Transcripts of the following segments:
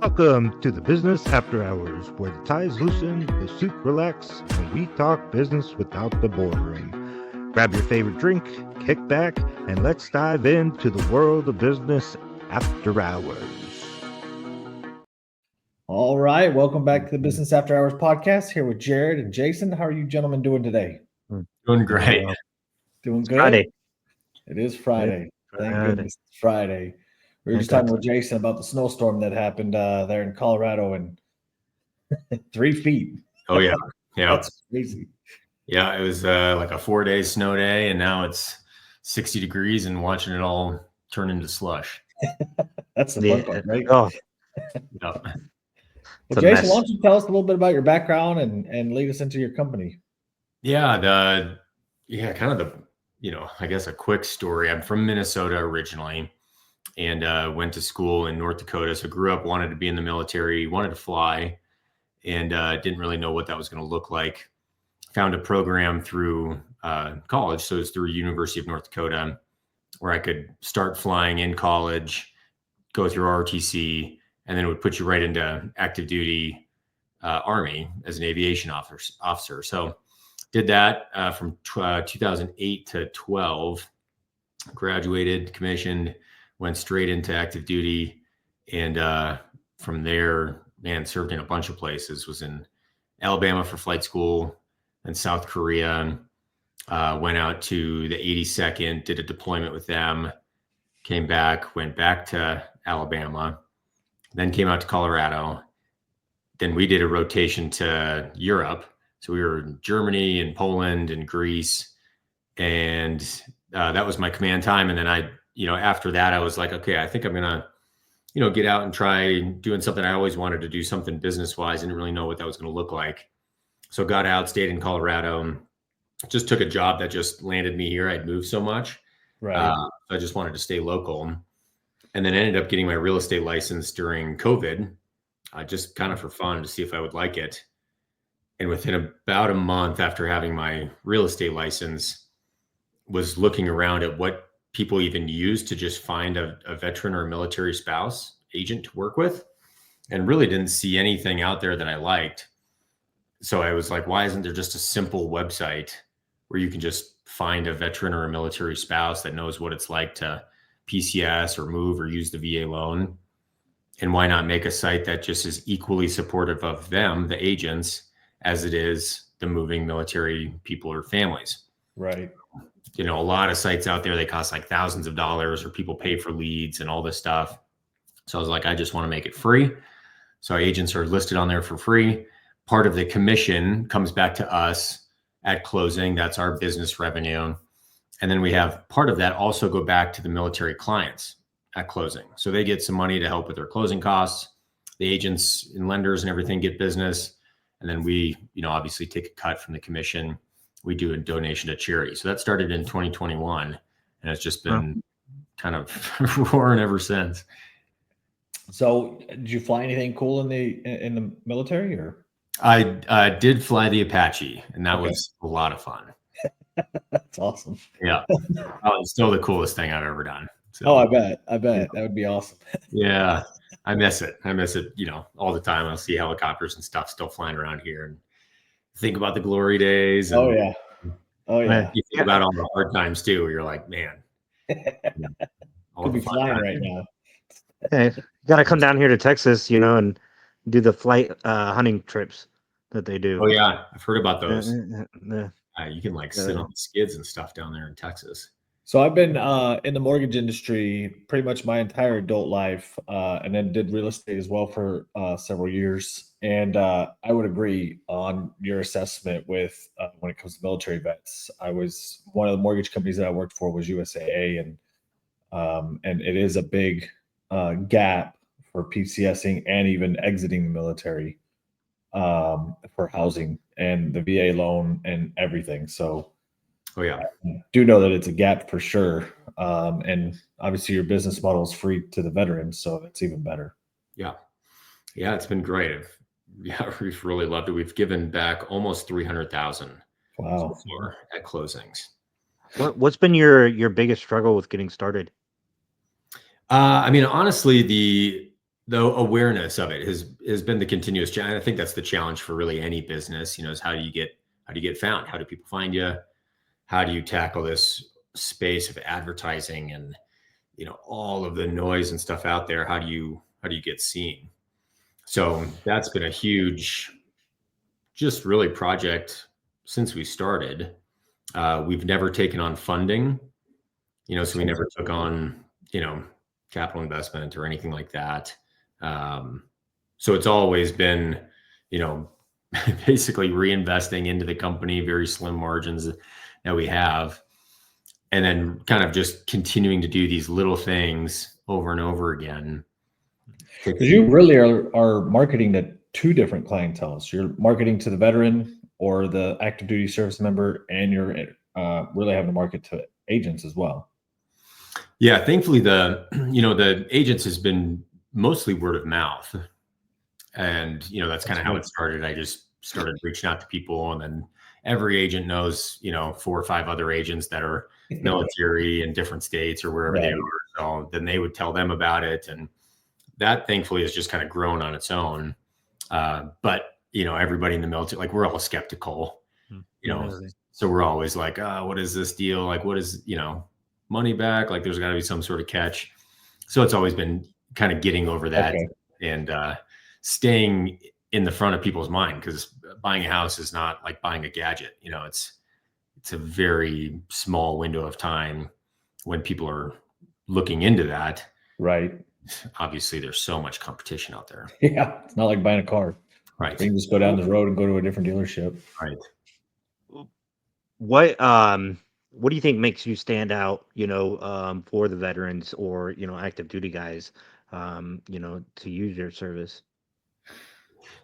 Welcome to the Business After Hours, where the ties loosen, the suit relax, and we talk business without the boardroom. Grab your favorite drink, kick back, and let's dive into the world of business after hours. All right, welcome back to the Business After Hours podcast. Here with Jared and Jason. How are you gentlemen doing today? Doing great. Doing good. Friday. It is Friday. Thank goodness it's Friday. We were just talking with Jason about the snowstorm that happened there in Colorado, and 3 feet. Oh yeah, yeah, That's crazy. Yeah, it was like a 4-day snow day, and now it's 60 degrees, and watching it all turn into slush. That's the fun part, right? Oh, Yeah. Well, Jason, why don't you tell us a little bit about your background and lead us into your company? Yeah, kind of I guess a quick story. I'm from Minnesota originally, and went to school in North Dakota. So grew up, wanted to be in the military, wanted to fly, and didn't really know what that was going to look like. Found a program through college, so it's through University of North Dakota, where I could start flying in college, go through ROTC, and then it would put you right into active duty Army as an aviation officer. So did that from 2008 to 12, graduated, commissioned, went straight into active duty. And from there, served in a bunch of places, was in Alabama for flight school, and South Korea, went out to the 82nd, did a deployment with them, came back, went back to Alabama, then came out to Colorado. Then we did a rotation to Europe. So we were in Germany and Poland and Greece, and that was my command time. And then after that, I was like, okay, I think I'm going to, get out and try doing something I always wanted to do, something business-wise. I didn't really know what that was going to look like. So got out, stayed in Colorado, just took a job that just landed me here. I'd moved so much. Right. I just wanted to stay local. And then ended up getting my real estate license during COVID, just kind of for fun to see if I would like it. And within about a month after having my real estate license, was looking around at what people even use to just find a veteran or a military spouse agent to work with, and really didn't see anything out there that I liked. So I was like, why isn't there just a simple website where you can just find a veteran or a military spouse that knows what it's like to PCS or move or use the VA loan? And why not make a site that just is equally supportive of them, the agents, as it is the moving military people or families? Right. A lot of sites out there, they cost like thousands of dollars, or people pay for leads and all this stuff. So I was like, I just want to make it free. So our agents are listed on there for free. Part of the commission comes back to us at closing. That's our business revenue. And then we have part of that also go back to the military clients at closing. So they get some money to help with their closing costs. The agents and lenders and everything get business. And then we, obviously take a cut from the commission. We do a donation to charity. So that started in 2021, and it's just been kind of roaring ever since. So did you fly anything cool in the military, or? I did fly the Apache, and that was a lot of fun. That's awesome. Yeah. It's still the coolest thing I've ever done. So, I bet that would be awesome. Yeah. I miss it, all the time. I'll see helicopters and stuff still flying around here and think about the glory days. And, Oh yeah. You think about all the hard times too, where you're like, man, could be flying right now. Hey, you got to come down here to Texas, and do the flight hunting trips that they do. Oh yeah, I've heard about those. Yeah. You can sit on the skids and stuff down there in Texas. So I've been in the mortgage industry pretty much my entire adult life, and then did real estate as well for several years. And I would agree on your assessment with when it comes to military vets. I was one of the mortgage companies that I worked for was USAA, and it is a big gap for PCSing and even exiting the military for housing and the VA loan and everything. So. Oh yeah, I do know that it's a gap for sure. And obviously your business model is free to the veterans, so it's even better. Yeah. Yeah, it's been great. We've really loved it. We've given back almost 300,000 so far at closings. What's been your biggest struggle with getting started? Honestly, the awareness of it has been the continuous challenge. I think that's the challenge for really any business, is how do you get found? How do people find you? How do you tackle this space of advertising and, all of the noise and stuff out there? How do you get seen? So that's been a huge, just really project since we started. We've never taken on funding, so we never took on, capital investment or anything like that. So it's always been, basically reinvesting into the company, very slim margins that we have, and then kind of just continuing to do these little things over and over again. Because you really are marketing to two different clienteles. You're marketing to the veteran or the active duty service member, and you're really having to market to agents as well. Yeah, thankfully the agents has been mostly word of mouth, and that's kind of how it started. I just started reaching out to people, and then every agent knows 4 or 5 other agents that are military in different states or wherever they are. So then they would tell them about it, and that thankfully has just kind of grown on its own. But everybody in the military, like, we're all skeptical, so we're always like, what is this deal? Like, what is, money back? Like, there's got to be some sort of catch. So it's always been kind of getting over that and staying in the front of people's mind, because buying a house is not like buying a gadget. It's a very small window of time when people are looking into that. Right. Obviously, there's so much competition out there. Yeah, it's not like buying a car. Right. You can just go down the road and go to a different dealership. Right. What do you think makes you stand out, for the veterans or, active duty guys, to use your service?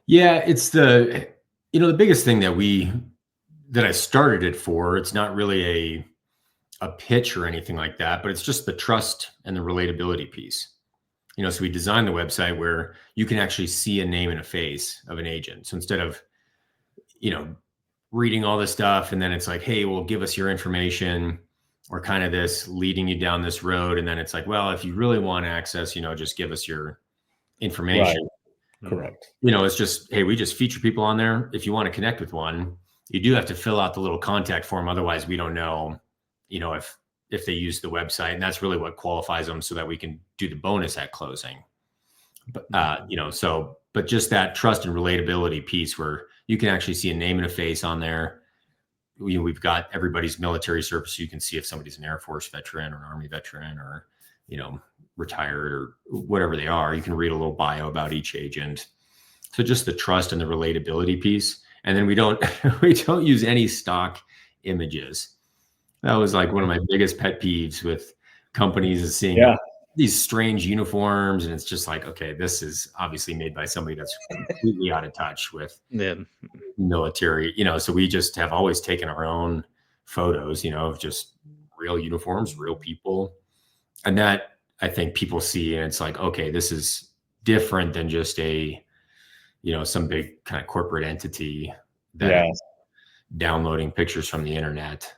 Yeah, it's the biggest thing that I started it for. It's not really a pitch or anything like that, but it's just the trust and the relatability piece. So we designed the website where you can actually see a name and a face of an agent. So instead of, reading all this stuff and then it's like, hey, well, give us your information, or kind of this leading you down this road. And then it's like, well, if you really want access, just give us your information. Right. Correct. It's just, hey, we just feature people on there. If you want to connect with one, you do have to fill out the little contact form. Otherwise, we don't know, if they use the website, and that's really what qualifies them, so that we can do the bonus at closing. But, but just that trust and relatability piece where you can actually see a name and a face on there. We've got everybody's military service. So you can see if somebody's an Air Force veteran or an Army veteran or, retired or whatever they are. You can read a little bio about each agent. So just the trust and the relatability piece. And then we don't use any stock images. That was like one of my biggest pet peeves with companies, is seeing these strange uniforms. And it's just like, okay, this is obviously made by somebody that's completely out of touch with military, so we just have always taken our own photos, of just real uniforms, real people. And that, I think, people see, and it's like, okay, this is different than just some big kind of corporate entity that is downloading pictures from the internet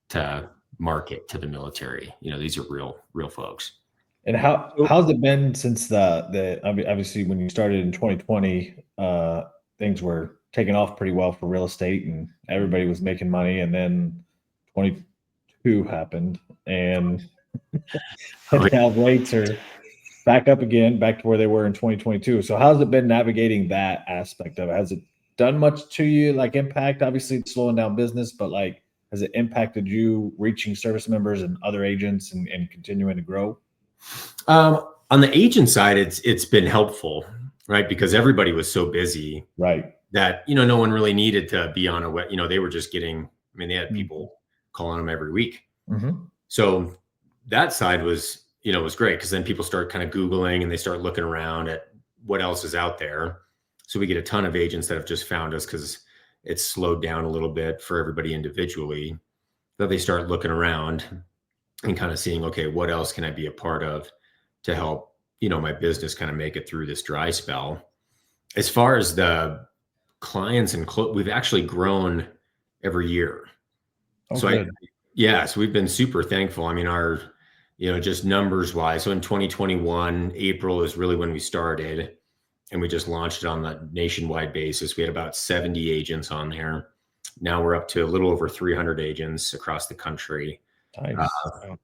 to market to the military. These are real folks. And how's it been since the obviously when you started in 2020, things were taking off pretty well for real estate and everybody was making money, and then 22 happened, and now rates are back up again, back to where they were in 2022. So how's it been navigating that aspect of it? Has it done much to you, like impact? Obviously it's slowing down business, but like, has it impacted you reaching service members and other agents and continuing to grow? On the agent side, it's been helpful, right? Because everybody was so busy, right, that no one really needed to be on a web. They were just getting. They had people calling them every week. Mm-hmm. So that side was was great, because then people start kind of Googling and they start looking around at what else is out there. So we get a ton of agents that have just found us because it's slowed down a little bit for everybody individually. That they start looking around and kind of seeing, okay, what else can I be a part of to help, my business kind of make it through this dry spell. As far as the clients and we've actually grown every year. Oh, so so we've been super thankful. Our just numbers wise. So in 2021, April is really when we started, and we just launched it on the nationwide basis. We had about 70 agents on there. Now we're up to a little over 300 agents across the country. Nice.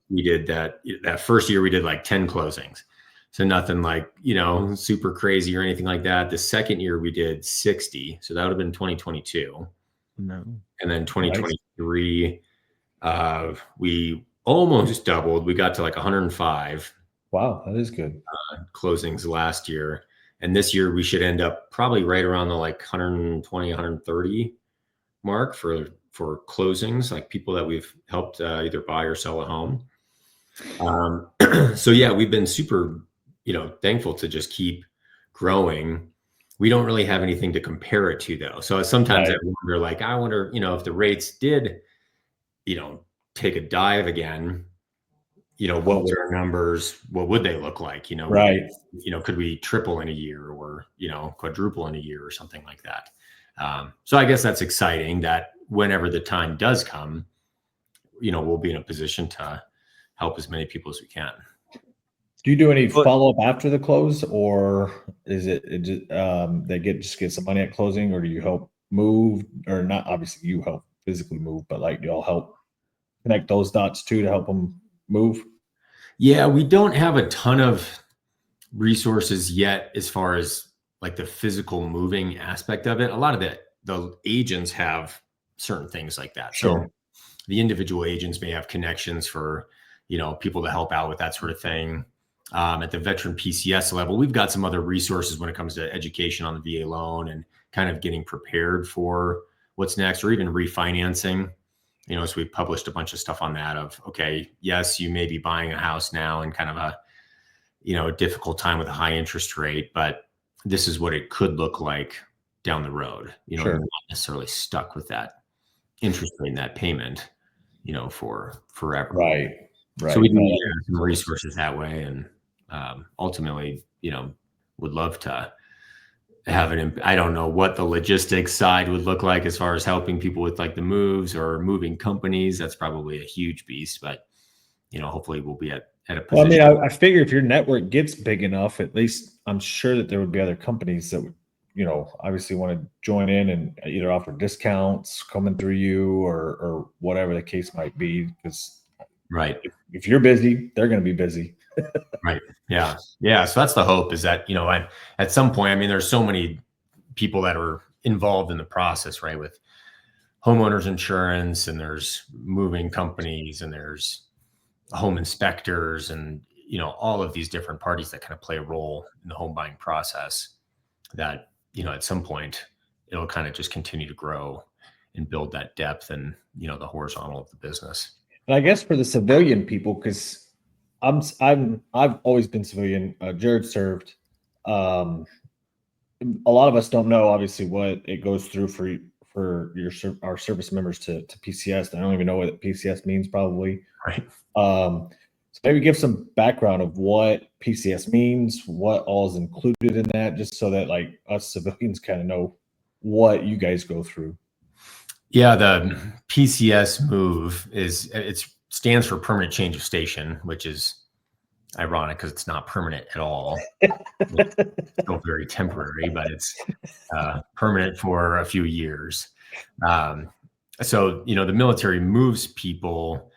We did that first year, we did like 10 closings. So nothing like, super crazy or anything like that. The second year we did 60. So that would have been 2022. No. And then 2023, we almost doubled. We got to like 105. Wow, that is good. Closings last year. And this year we should end up probably right around the like 120, 130 mark for closings, like people that we've helped either buy or sell a home. So yeah, we've been super, thankful to just keep growing. We don't really have anything to compare it to though. So sometimes I wonder, if the rates did, take a dive again, what would our numbers, what would they look like? Right. Could we triple in a year or, quadruple in a year or something like that? So I guess that's exciting that whenever the time does come, we'll be in a position to help as many people as we can. Do you do any follow-up after the close, or is it they just get some money at closing, or do you help move, or not? Obviously you help physically move, but like, do y'all help connect those dots too to help them move? Yeah, we don't have a ton of resources yet as far as like the physical moving aspect of it. A lot of the agents have certain things like that. Sure. So the individual agents may have connections for, people to help out with that sort of thing. At the VeteranPCS level, we've got some other resources when it comes to education on the VA loan and kind of getting prepared for what's next, or even refinancing. So we published a bunch of stuff on that of, okay, yes, you may be buying a house now in kind of a difficult time with a high interest rate, but this is what it could look like down the road. Sure. You're not necessarily stuck with that interest rate and that payment, for forever. Right. So we do some resources that way, and ultimately, would love to have I don't know what the logistics side would look like as far as helping people with like the moves or moving companies. That's probably a huge beast, but hopefully we'll be at a position. Well, I mean, I figure if your network gets big enough, at least I'm sure that there would be other companies that would, obviously want to join in and either offer discounts coming through you or whatever the case might be. Because right, if you're busy, they're going to be busy. Right. Yeah. Yeah. So that's the hope, is that, at some point, I mean, there's so many people that are involved in the process, right? With homeowners insurance, and there's moving companies, and there's home inspectors, and, all of these different parties that kind of play a role in the home buying process, that, at some point it'll kind of just continue to grow and build that depth and, the horizontal of the business. And I guess for the civilian people, because I've always been civilian. Jared served. A lot of us don't know, obviously, what it goes through for our service members to PCS. I don't even know what PCS means, probably. Right. So maybe give some background of what PCS means, what all is included in that, just so that like us civilians kind of know what you guys go through. Yeah, the PCS move stands for permanent change of station, which is ironic because it's not permanent at all. It's still very temporary, but it's permanent for a few years. So, the military moves people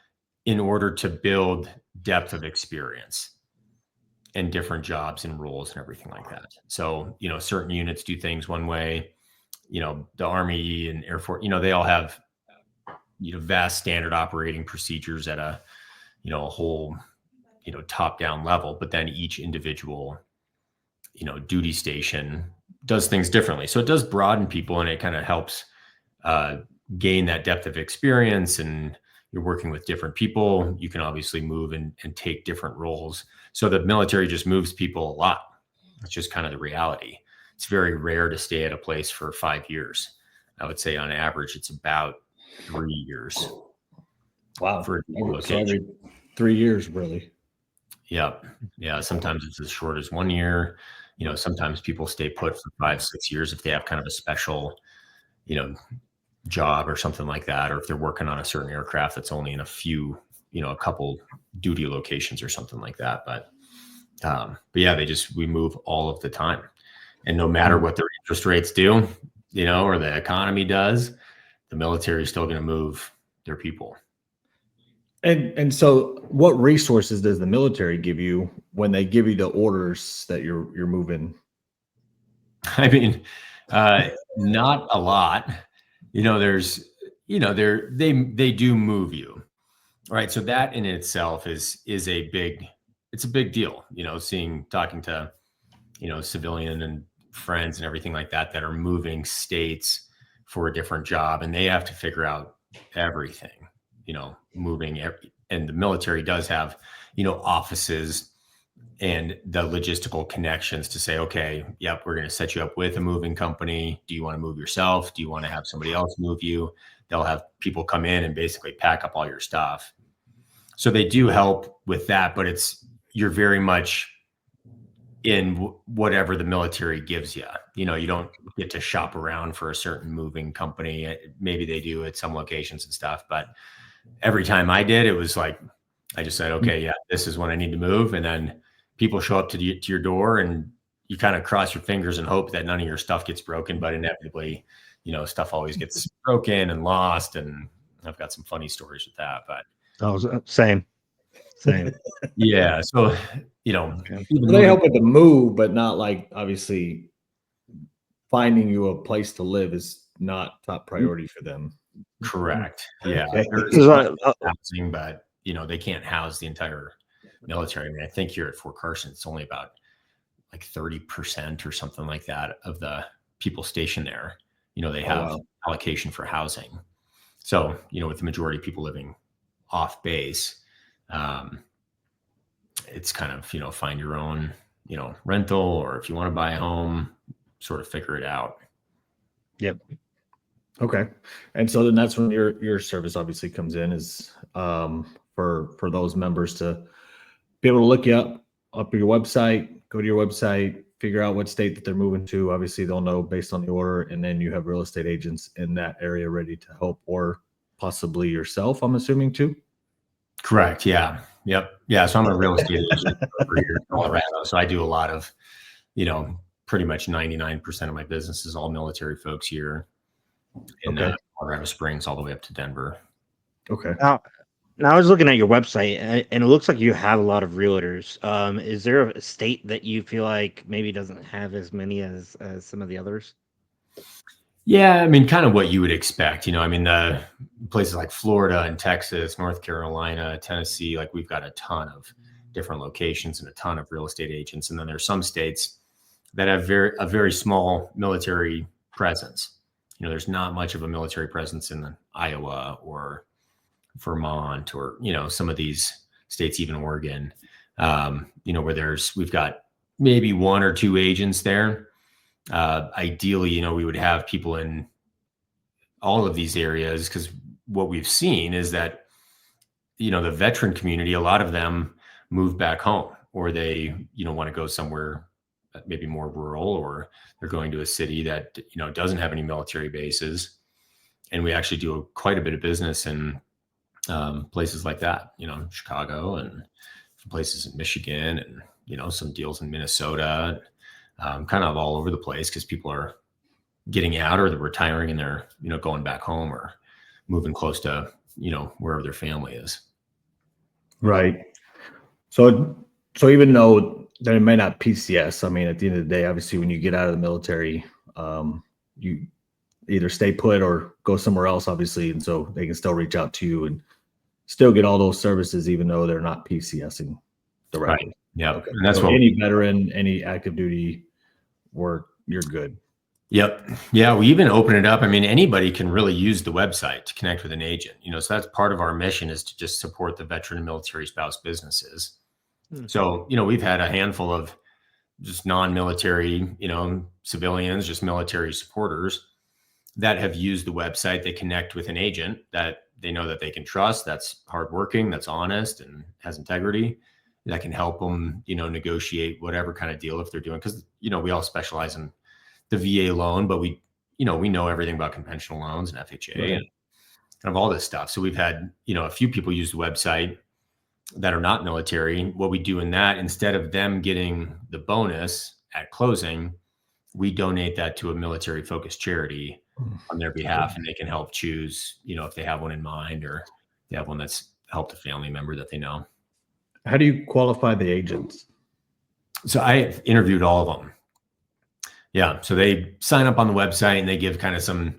in order to build depth of experience and different jobs and roles and everything like that. So, certain units do things one way. The Army and Air Force, they all have vast standard operating procedures at a whole top down level, but then each individual duty station does things differently. So it does broaden people, and it kind of helps gain that depth of experience, and you're working with different people. You can obviously move and take different roles. So the military just moves people a lot. It's just kind of the reality. It's very rare to stay at a place for 5 years. I would say on average, it's about 3 years. Wow. For so every 3 years, really. Yeah. Yeah. Sometimes it's as short as 1 year. Sometimes people stay put for 5, 6 years if they have kind of a special, job or something like that, or if they're working on a certain aircraft that's only in a few, a couple duty locations or something like that. But yeah, we move all of the time, and no matter what their interest rates do, or the economy does, the military is still going to move their people. And so, what resources does the military give you when they give you the orders that you're moving? I mean, not a lot. There's, they do move you, right? So that in itself is a big deal. Talking to, civilian and friends and everything like that are moving states for a different job, and they have to figure out everything. And the military does have, offices and the logistical connections to say, okay, yep, we're going to set you up with a moving company. Do you want to move yourself? Do you want to have somebody else move you? They'll have people come in and basically pack up all your stuff. So they do help with that, but you're very much in whatever the military gives you. You don't get to shop around for a certain moving company. Maybe they do at some locations and stuff, but every time I did, it was like, I just said, okay, yeah, this is when I need to move. And then people show up to your door, and you kind of cross your fingers and hope that none of your stuff gets broken. But inevitably, stuff always gets broken and lost. And I've got some funny stories with that, but same. Yeah. So, they help with the move, but not like, obviously finding you a place to live is not top priority for them. Correct. Yeah. Okay. Housing, but they can't house the entire military. I mean, I think here at Fort Carson, it's only about like 30% or something like that of the people stationed there. They have allocation for housing. So, with the majority of people living off base, it's kind of, find your own, rental, or if you want to buy a home, sort of figure it out. Yep. Okay. And so then that's when your service obviously comes in, is for those members to be able to look you up your website, go to your website, figure out what state that they're moving to. Obviously they'll know based on the order, and then you have real estate agents in that area ready to help, or possibly yourself, I'm assuming, too. Correct. Yeah. Yep. Yeah. So I'm a real estate agent over here in Colorado. So I do a lot of, pretty much 99% of my business is all military folks here in Colorado Springs, all the way up to Denver. Okay. Now I was looking at your website, and it looks like you have a lot of realtors. Is there a state that you feel like maybe doesn't have as many as some of the others? Yeah, I mean, kind of what you would expect. The places like Florida and Texas, North Carolina, Tennessee, like we've got a ton of different locations and a ton of real estate agents. And then there's some states that have a very small military presence. There's not much of a military presence in Iowa or Vermont, or, some of these states, even Oregon, where we've got maybe one or two agents there. Ideally, we would have people in all of these areas, because what we've seen is that, the veteran community, a lot of them move back home, or they, want to go somewhere maybe more rural, or they're going to a city that, doesn't have any military bases. And we actually do quite a bit of business in places like that, Chicago, and some places in Michigan, and, some deals in Minnesota, kind of all over the place, because people are getting out, or they're retiring and they're, going back home, or moving close to, wherever their family is. Right. So even though they may not PCS, I mean, at the end of the day, obviously, when you get out of the military, you either stay put or go somewhere else, obviously. And so they can still reach out to you and still get all those services, even though they're not PCSing directly. Right. Yeah. Okay. And that's so any veteran, any active duty work, you're good. Yep. Yeah. We even open it up. I mean, anybody can really use the website to connect with an agent, so that's part of our mission, is to just support the veteran and military spouse businesses. So, we've had a handful of just non-military, civilians, just military supporters that have used the website. They connect with an agent that they know that they can trust, that's hardworking, that's honest, and has integrity, that can help them, negotiate whatever kind of deal if they're doing, because, we all specialize in the VA loan, but we know everything about conventional loans and FHA, right, and kind of all this stuff. So we've had, a few people use the website that are not military, what we do in that, instead of them getting the bonus at closing, we donate that to a military focused charity on their behalf, and they can help choose, if they have one in mind or they have one that's helped a family member that they know. How do you qualify the agents? So I interviewed all of them. Yeah. So they sign up on the website and they give kind of some,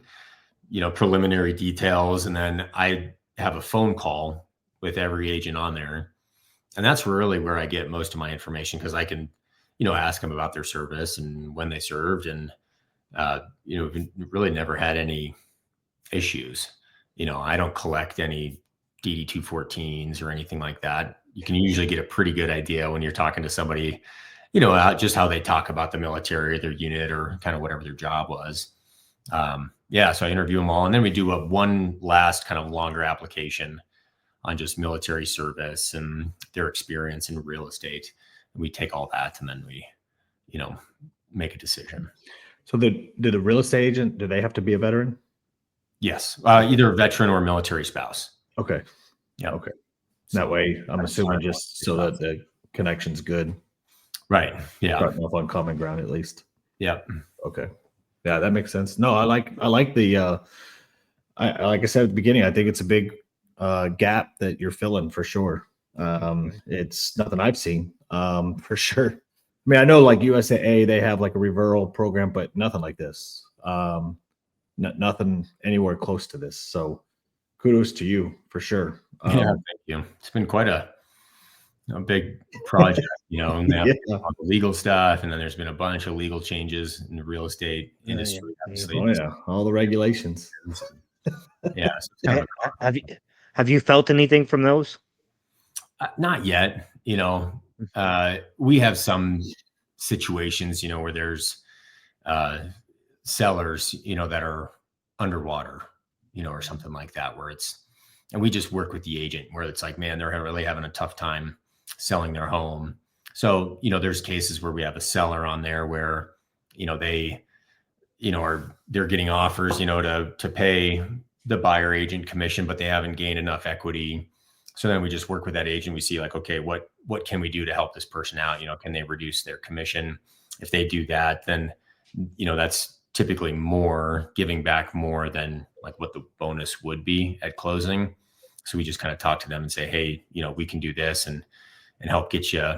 preliminary details. And then I have a phone call with every agent on there. And that's really where I get most of my information, because I can, ask them about their service and when they served. And, really never had any issues. I don't collect any DD 214s or anything like that. You can usually get a pretty good idea when you're talking to somebody, just how they talk about the military, their unit, or kind of whatever their job was. So I interview them all, and then we do one last kind of longer application on just military service and their experience in real estate. And we take all that, and then we, make a decision. So did the real estate agent, do they have to be a veteran? Yes, either a veteran or a military spouse. Okay. Yeah. Okay. That way, I'm assuming just so that the connection's good. Right. Yeah. Starting off on common ground at least. Yeah. Okay. Yeah, that makes sense. No, I like the like I said at the beginning, I think it's a big gap that you're filling for sure. It's nothing I've seen for sure. I mean, I know like USAA, they have like a referral program, but nothing like this. Nothing anywhere close to this. So kudos to you for sure. Thank you. It's been quite a big project, and they have all the legal stuff, and then there's been a bunch of legal changes in the real estate industry. Oh yeah, all the regulations. Yeah. So have you felt anything from those? Not yet. We have some situations, where there's sellers, that are underwater, or something like that, and we just work with the agent where it's like, man, they're really having a tough time selling their home. So, there's cases where we have a seller on there where, they, they're getting offers, to pay the buyer agent commission, but they haven't gained enough equity. So then we just work with that agent. We see like, okay, what can we do to help this person out? Can they reduce their commission? If they do that, then, that's typically giving back more than like what the bonus would be at closing. So we just kind of talk to them and say, hey, we can do this and help get you,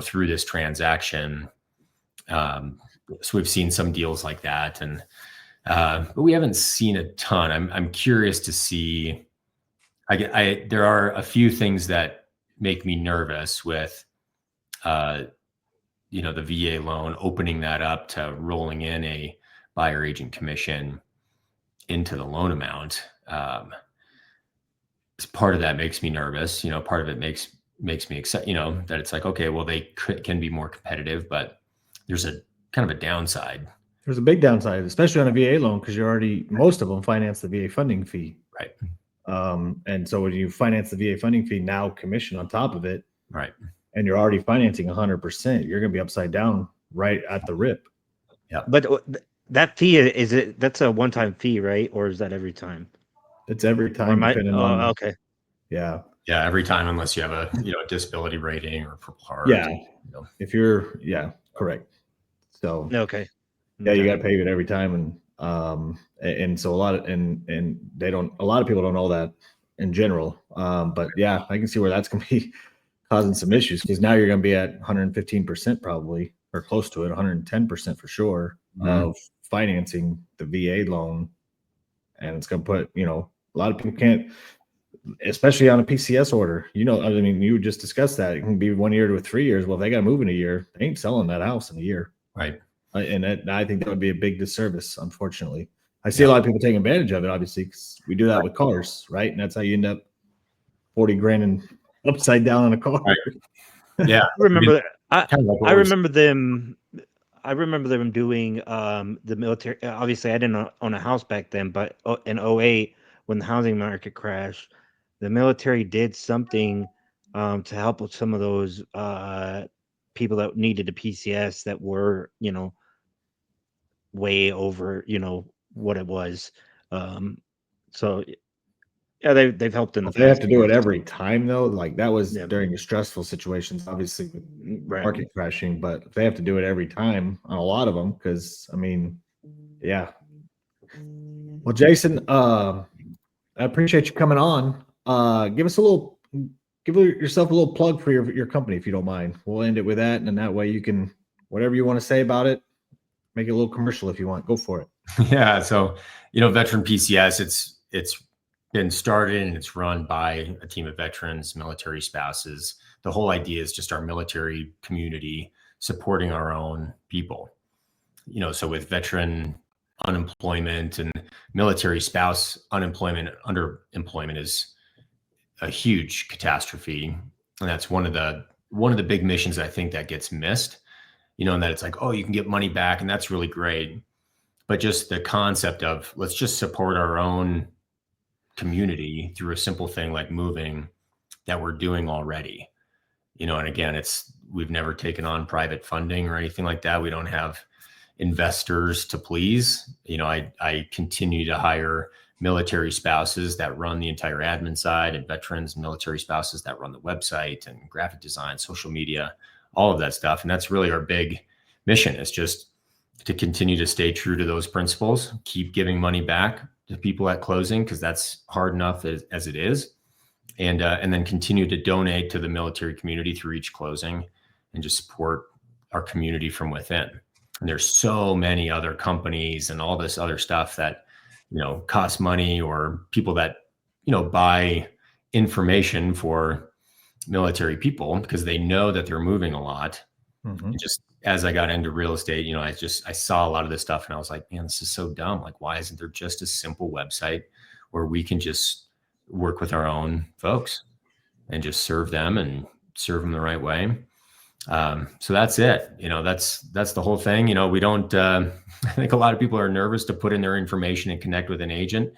through this transaction. So we've seen some deals like that, and but we haven't seen a ton. I'm curious to see. There are a few things that make me nervous with, the VA loan, opening that up to rolling in a buyer agent commission into the loan amount. Part of that makes me nervous. Part of it makes me excited, that it's like, okay, well, they can be more competitive, but there's a kind of a downside. There's a big downside, especially on a VA loan, because most of them finance the VA funding fee. Right. And so when you finance the VA funding fee, now commission on top of it. Right. And you're already financing 100%, you're going to be upside down right at the rip. Yeah. But that fee, that's a one-time fee, right? Or is that every time? It's every time. Okay. Yeah. Yeah. Every time, unless you have a, disability rating or part. Yeah. If you're, correct. So, okay. Yeah. You got to pay it every time. And so a lot of people don't know that in general. But yeah, I can see where that's going to be causing some issues, because now you're going to be at 115% probably, or close to it, 110% for sure, of financing the VA loan. And it's going to put, a lot of people can't, especially on a PCS order, I mean, you just discussed that it can be 1 year to 3 years. Well, if they got to move in a year, they ain't selling that house in a year. Right. And I think that would be a big disservice, unfortunately. I see a lot of people taking advantage of it, obviously, because we do that with cars, right? And that's how you end up 40 grand and upside down on a car. Right. Yeah. I remember them. I remember them doing the military. Obviously, I didn't own a house back then, but in 2008, when the housing market crashed, the military did something to help with some of those people that needed a PCS that were, way over, what it was. So Yeah, they've helped in the If they have past. to do it every time though, like that was Yeah. during the stressful situations, obviously with Right. market crashing, but if they have to do it every time on a lot of them, because I mean, yeah. Well, Jason, I appreciate you coming on. Give yourself a little plug for your company if you don't mind. We'll end it with that, and then that way you can whatever you want to say about it, make it a little commercial if you want. Go for it. Yeah. So, Veteran PCS, it's been started and it's run by a team of veterans, military spouses. The whole idea is just our military community supporting our own people. So with veteran unemployment and military spouse unemployment, underemployment is a huge catastrophe. And that's one of the big missions I think that gets missed, and that it's like, oh, you can get money back and that's really great. But just the concept of let's just support our own community through a simple thing like moving that we're doing already. And again, we've never taken on private funding or anything like that. We don't have investors to please. I continue to hire military spouses that run the entire admin side, and veterans, military spouses that run the website and graphic design, social media, all of that stuff. And that's really our big mission, is just to continue to stay true to those principles, keep giving money back to people at closing, because that's hard enough as it is. And then continue to donate to the military community through each closing and just support our community from within. And there's so many other companies and all this other stuff that, cost money, or people that, buy information for military people because they know that they're moving a lot. Mm-hmm. Just as I got into real estate, I saw a lot of this stuff and I was like, man, this is so dumb. Like, why isn't there just a simple website where we can just work with our own folks and just serve them the right way? So that's it. That's the whole thing. We don't, I think a lot of people are nervous to put in their information and connect with an agent.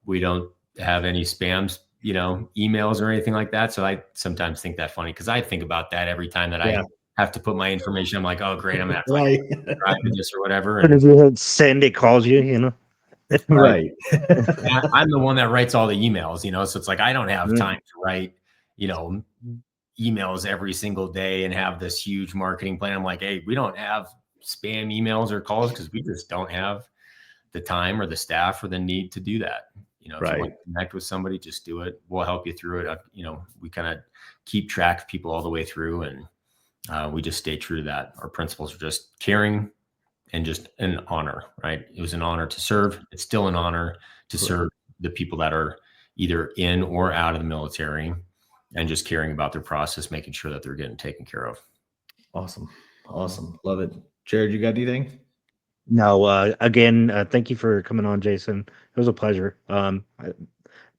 We don't have any spams, emails or anything like that. So I sometimes think that funny, because I think about that every time that I have to put my information. I'm like, oh great, I'm gonna have to drive to this or whatever. And if you had Sandy calls you, Right. I'm the one that writes all the emails, so it's like I don't have time to write, emails every single day and have this huge marketing plan. I'm like, hey, we don't have spam emails or calls because we just don't have the time or the staff or the need to do that. If you want to connect with somebody, just do it. We'll help you through it. We kind of keep track of people all the way through, and we just stay true to that. Our principles are just caring and just an honor, right? It was an honor to serve. It's still an honor to serve the people that are either in or out of the military, and just caring about their process, making sure that they're getting taken care of. Awesome. Love it. Jared, you got anything? No, again, thank you for coming on, Jason. It was a pleasure. I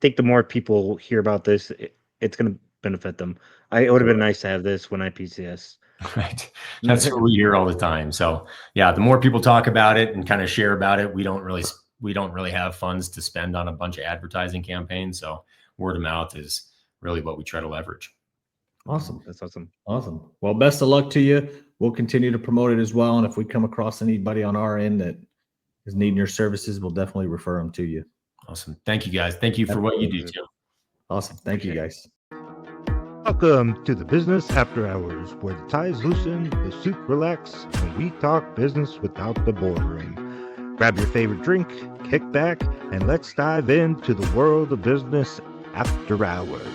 think the more people hear about this, it's going to benefit them. It would have been nice to have this when I PCS. Right. That's what we hear all the time. So yeah, the more people talk about it and kind of share about it, we don't really have funds to spend on a bunch of advertising campaigns. So word of mouth is really what we try to leverage. Awesome. That's awesome. Awesome. Well, best of luck to you. We'll continue to promote it as well. And if we come across anybody on our end that is needing your services, we'll definitely refer them to you. Awesome. Thank you, guys. Thank you for what you do too. Awesome. Thank you, guys. Welcome to the Business After Hours, where the ties loosen, the suit relax, and we talk business without the boardroom. Grab your favorite drink, kick back, and let's dive into the world of business after hours.